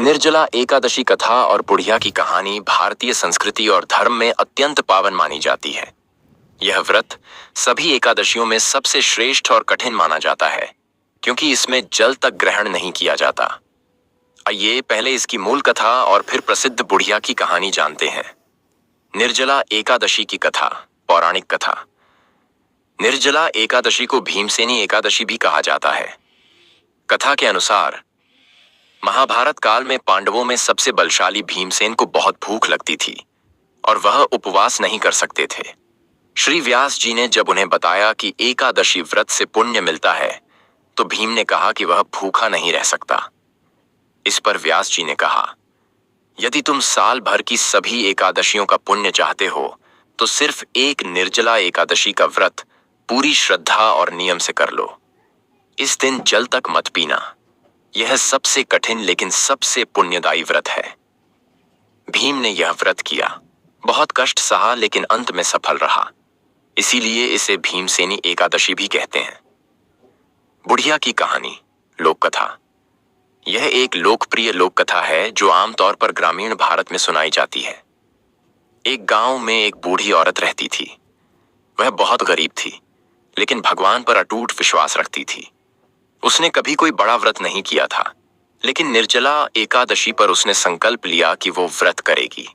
निर्जला एकादशी कथा और बुढ़िया की कहानी भारतीय संस्कृति और धर्म में अत्यंत पावन मानी जाती है। यह व्रत सभी एकादशियों में सबसे श्रेष्ठ और कठिन माना जाता है, क्योंकि इसमें जल तक ग्रहण नहीं किया जाता। आइए पहले इसकी मूल कथा और फिर प्रसिद्ध बुढ़िया की कहानी जानते हैं। निर्जला एकादशी की कथा। पौराणिक कथा। निर्जला एकादशी को भीमसेनी एकादशी भी कहा जाता है। कथा के अनुसार महाभारत काल में पांडवों में सबसे बलशाली भीमसेन को बहुत भूख लगती थी और वह उपवास नहीं कर सकते थे। श्री व्यास जी ने जब उन्हें बताया कि एकादशी व्रत से पुण्य मिलता है, तो भीम ने कहा कि वह भूखा नहीं रह सकता। इस पर व्यास जी ने कहा, यदि तुम साल भर की सभी एकादशियों का पुण्य चाहते हो, तो सिर्फ एक निर्जला एकादशी का व्रत पूरी श्रद्धा और नियम से कर लो। इस दिन जल तक मत पीना। यह सबसे कठिन लेकिन सबसे पुण्यदायी व्रत है। भीम ने यह व्रत किया, बहुत कष्ट सहा, लेकिन अंत में सफल रहा। इसीलिए इसे भीमसेनी एकादशी भी कहते हैं। बुढ़िया की कहानी। लोक कथा। यह एक लोकप्रिय लोक कथा है जो आमतौर पर ग्रामीण भारत में सुनाई जाती है। एक गांव में एक बूढ़ी औरत रहती थी। वह बहुत गरीब थी, लेकिन भगवान पर अटूट विश्वास रखती थी। उसने कभी कोई बड़ा व्रत नहीं किया था, लेकिन निर्जला एकादशी पर उसने संकल्प लिया कि वो व्रत करेगी।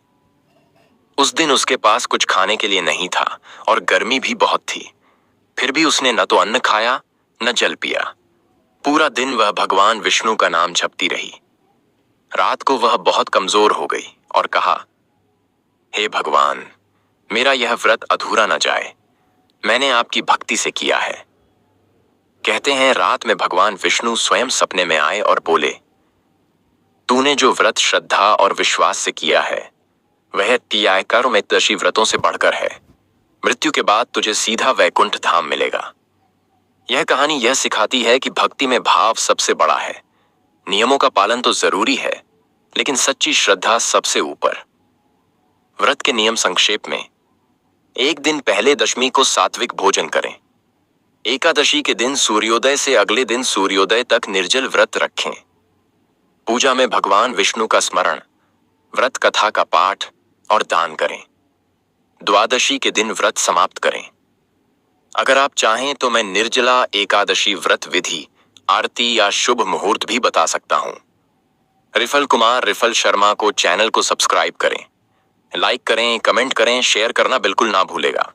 उस दिन उसके पास कुछ खाने के लिए नहीं था और गर्मी भी बहुत थी। फिर भी उसने न तो अन्न खाया न जल पिया। पूरा दिन वह भगवान विष्णु का नाम जपती रही। रात को वह बहुत कमजोर हो गई और कहा, हे भगवान, मेरा यह व्रत अधूरा न जाए। मैंने आपकी भक्ति से किया है। कहते हैं रात में भगवान विष्णु स्वयं सपने में आए और बोले, तूने जो व्रत श्रद्धा और विश्वास से किया है, वह एकादशी व्रतों से बढ़कर है। मृत्यु के बाद तुझे सीधा वैकुंठ धाम मिलेगा। यह कहानी यह सिखाती है कि भक्ति में भाव सबसे बड़ा है। नियमों का पालन तो जरूरी है, लेकिन सच्ची श्रद्धा सबसे ऊपर। व्रत के नियम संक्षेप में। एक दिन पहले दशमी को सात्विक भोजन करें। एकादशी के दिन सूर्योदय से अगले दिन सूर्योदय तक निर्जल व्रत रखें। पूजा में भगवान विष्णु का स्मरण, व्रत कथा का पाठ और दान करें। द्वादशी के दिन व्रत समाप्त करें। अगर आप चाहें तो मैं निर्जला एकादशी व्रत विधि, आरती या शुभ मुहूर्त भी बता सकता हूं। रिफल शर्मा को चैनल को सब्सक्राइब करें, लाइक करें, कमेंट करें, शेयर करना बिल्कुल ना भूलेगा।